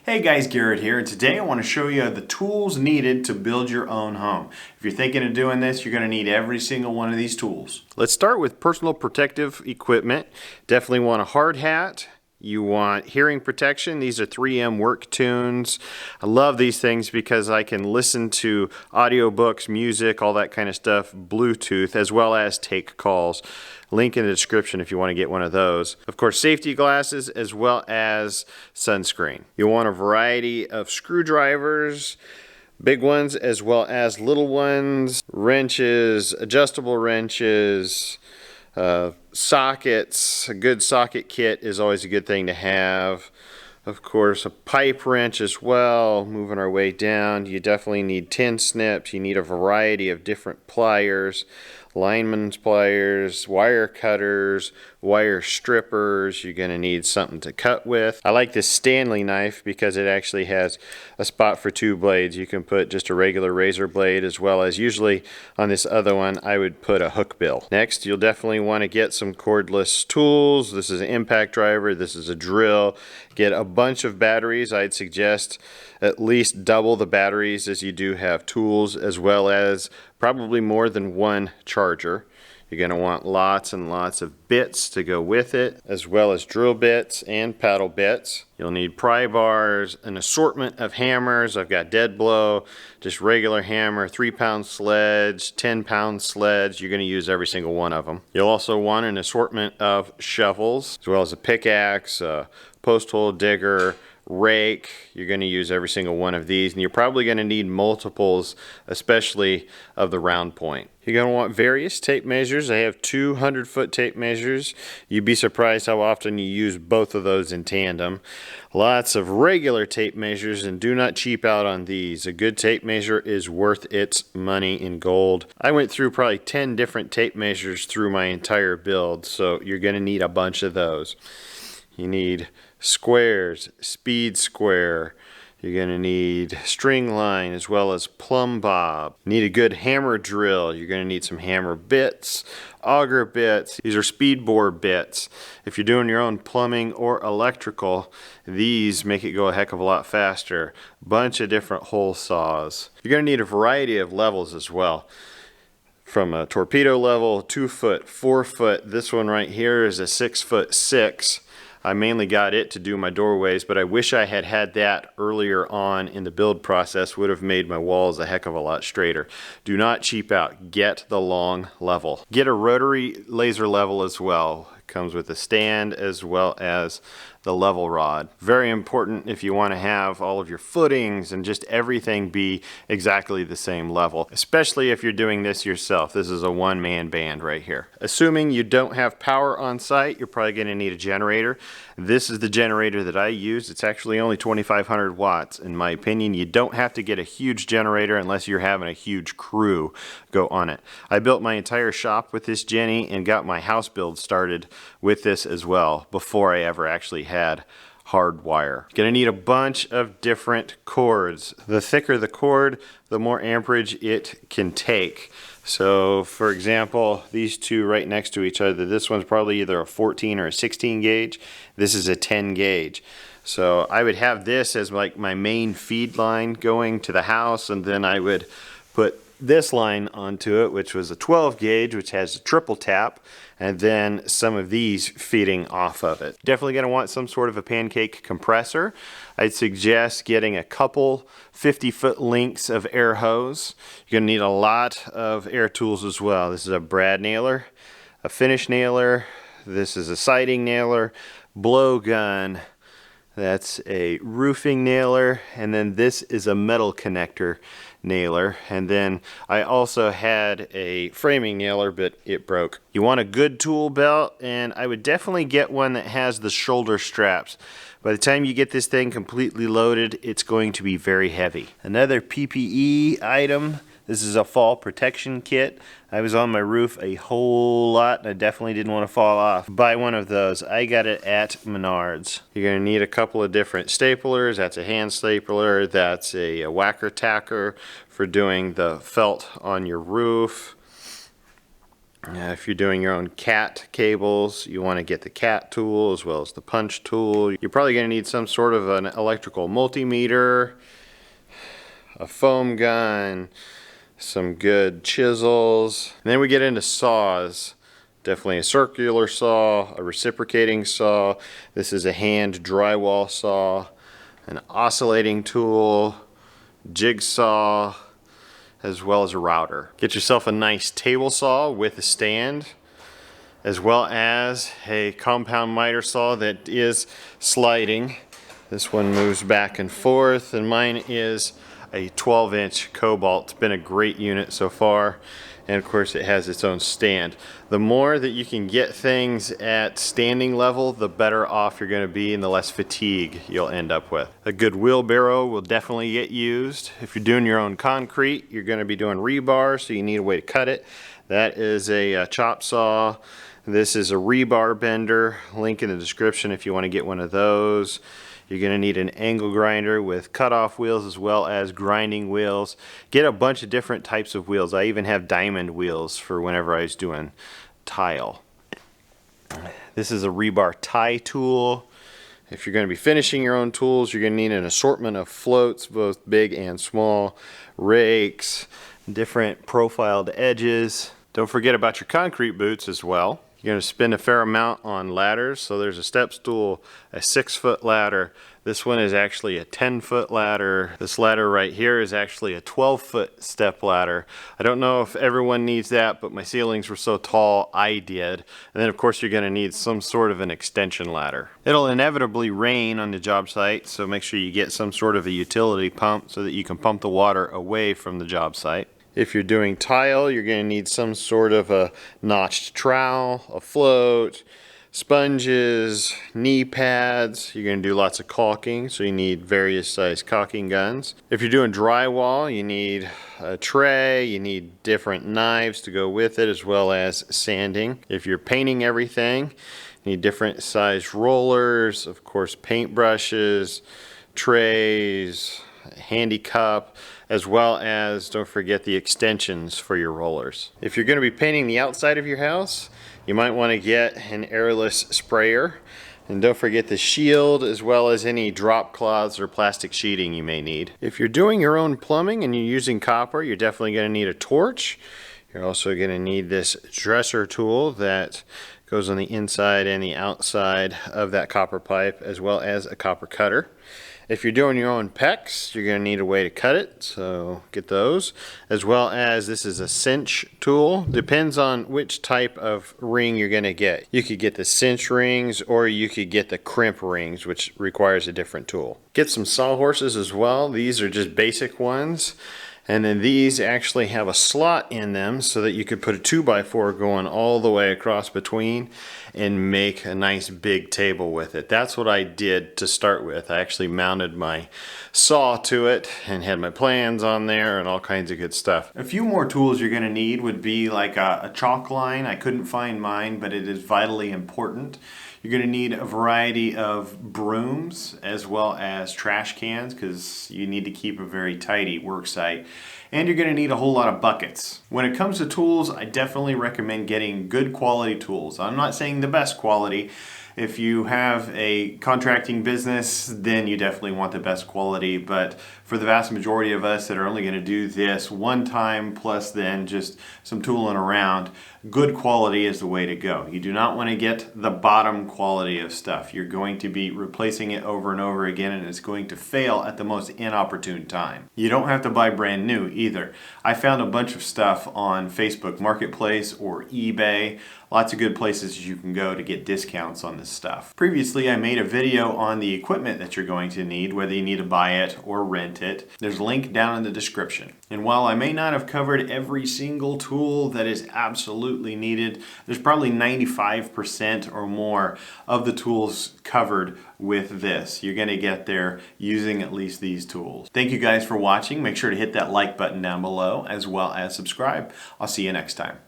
Hey guys, Garrett here, and today I want to show you the tools needed to build your own home. If you're thinking of doing this, you're going to need every single one of these tools. Let's start with personal protective equipment. Definitely want a hard hat. You want hearing protection. These are 3M work tunes. I love these things because I can listen to audiobooks, music, all that kind of stuff, Bluetooth, as well as take calls. Link in the description if you want to get one of those. Of course, safety glasses as well as sunscreen. You'll want a variety of screwdrivers, big ones as well as little ones, wrenches, adjustable wrenches, sockets. A good socket kit is always a good thing to have. Of course, a pipe wrench as well. Moving our way down, you definitely need tin snips. You need a variety of different pliers, lineman's pliers, wire cutters, wire strippers. You're going to need something to cut with. I like this Stanley knife because it actually has a spot for two blades. You can put just a regular razor blade, as well as usually on this other one I would put a hook bill. Next, you'll definitely want to get some cordless tools. This is an impact driver. This is a drill. Get a bunch of batteries. I'd suggest at least double the batteries as you do have tools, as well as probably more than one charger. You're going to want lots and lots of bits to go with it, as well as drill bits and paddle bits. You'll need pry bars, an assortment of hammers. I've got dead blow, just regular hammer, 3-pound sledge, 10-pound sledge. You're going to use every single one of them. You'll also want an assortment of shovels, as well as a pickaxe, a post hole digger, rake. You're going to use every single one of these, and you're probably going to need multiples, especially of the round point. You're going to want various tape measures. I have 200-foot tape measures. You'd be surprised how often you use both of those in tandem. Lots of regular tape measures, and do not cheap out on these. A good tape measure is worth its money in gold. I went through probably 10 different tape measures through my entire build, so you're going to need a bunch of those. You need squares, speed square. You're going to need string line as well as plumb bob. You need a good hammer drill. You're going to need some hammer bits, auger bits. These are speed bore bits. If you're doing your own plumbing or electrical, these make it go a heck of a lot faster. Bunch of different hole saws. You're going to need a variety of levels as well. From a torpedo level, 2 foot, 4 foot. This one right here is a 6'6". I mainly got it to do my doorways, but I wish I had had that earlier on in the build process. Would have made my walls a heck of a lot straighter. Do not cheap out. Get the long level. Get a rotary laser level as well. It comes with a stand as well as the level rod. Very important if you want to have all of your footings and just everything be exactly the same level, especially if you're doing this yourself. This is a one-man band right here. Assuming you don't have power on site, you're probably going to need a generator. This is the generator that I use. It's actually only 2,500 watts. In my opinion, you don't have to get a huge generator unless you're having a huge crew go on it. I built my entire shop with this Jenny and got my house build started with this as well before I ever actually had hard wire. Gonna need a bunch of different cords. The thicker the cord, the more amperage it can take. So for example, these two right next to each other, this one's probably either a 14 or a 16 gauge. This is a 10 gauge. So I would have this as like my main feed line going to the house, and then I would put this line onto it, which was a 12 gauge, which has a triple tap, and then some of these feeding off of it. Definitely going to want some sort of a pancake compressor. I'd suggest getting a couple 50-foot lengths of air hose. You're going to need a lot of air tools as well. This is a brad nailer, a finish nailer, this is a siding nailer, blow gun, that's a roofing nailer, and then this is a metal connector nailer, and then I also had a framing nailer, but it broke. You want a good tool belt, and I would definitely get one that has the shoulder straps. By the time you get this thing completely loaded, it's going to be very heavy. Another PPE item. This is a fall protection kit. I was on my roof a whole lot and I definitely didn't want to fall off. Buy one of those. I got it at Menards. You're going to need a couple of different staplers. That's a hand stapler. That's a whacker tacker for doing the felt on your roof. If you're doing your own cat cables, you want to get the cat tool as well as the punch tool. You're probably going to need some sort of an electrical multimeter, a foam gun, some good chisels. And then we get into saws. Definitely a circular saw, a reciprocating saw. This is a hand drywall saw, an oscillating tool, jigsaw, as well as a router. Get yourself a nice table saw with a stand, as well as a compound miter saw that is sliding. This one moves back and forth, and mine is a 12-inch Cobalt. It's been a great unit so far, and of course it has its own stand. The more that you can get things at standing level, the better off you're going to be and the less fatigue you'll end up with. A good wheelbarrow will definitely get used. If you're doing your own concrete, you're going to be doing rebar, so you need a way to cut it. That is a chop saw. This is a rebar bender. Link in the description if you want to get one of those. You're going to need an angle grinder with cutoff wheels as well as grinding wheels. Get a bunch of different types of wheels. I even have diamond wheels for whenever I was doing tile. This is a rebar tie tool. If you're going to be finishing your own tools, you're going to need an assortment of floats, both big and small, rakes, different profiled edges. Don't forget about your concrete boots as well. You're going to spend a fair amount on ladders. So there's a step stool, a 6-foot ladder. This one is actually a 10-foot ladder. This ladder right here is actually a 12-foot step ladder. I don't know if everyone needs that, but my ceilings were so tall, I did. And then of course you're going to need some sort of an extension ladder. It'll inevitably rain on the job site, so make sure you get some sort of a utility pump so that you can pump the water away from the job site. If you're doing tile, you're going to need some sort of a notched trowel, a float, sponges, knee pads. You're going to do lots of caulking, so you need various size caulking guns. If you're doing drywall, you need a tray, you need different knives to go with it, as well as sanding. If you're painting everything, you need different size rollers, of course paint brushes, trays, handy cup, as well as, don't forget, the extensions for your rollers. If you're going to be painting the outside of your house, you might want to get an airless sprayer. And don't forget the shield, as well as any drop cloths or plastic sheeting you may need. If you're doing your own plumbing and you're using copper, you're definitely going to need a torch. You're also going to need this dresser tool that goes on the inside and the outside of that copper pipe, as well as a copper cutter. If you're doing your own pecs, you're going to need a way to cut it, so get those. As well as this is a cinch tool. Depends on which type of ring you're going to get. You could get the cinch rings, or you could get the crimp rings, which requires a different tool. Get some sawhorses as well. These are just basic ones. And then these actually have a slot in them so that you could put a 2x4 going all the way across between and make a nice big table with it. That's what I did to start with. I actually mounted my saw to it and had my plans on there and all kinds of good stuff. A few more tools you're going to need would be like a chalk line. I couldn't find mine, but it is vitally important. You're going to need a variety of brooms as well as trash cans, because you need to keep a very tidy work site. And you're going to need a whole lot of buckets. When it comes to tools, I definitely recommend getting good quality tools. I'm not saying the best quality. If you have a contracting business, then you definitely want the best quality. But for the vast majority of us that are only going to do this one time plus then just some tooling around, good quality is the way to go. You do not want to get the bottom quality of stuff. You're going to be replacing it over and over again, and it's going to fail at the most inopportune time. You don't have to buy brand new either. I found a bunch of stuff on Facebook Marketplace or eBay. Lots of good places you can go to get discounts on this stuff. Previously, I made a video on the equipment that you're going to need, whether you need to buy it or rent it. There's a link down in the description. And while I may not have covered every single tool that is absolutely needed, there's probably 95% or more of the tools covered with this. You're going to get there using at least these tools. Thank you guys for watching. Make sure to hit that like button down below, as well as subscribe. I'll see you next time.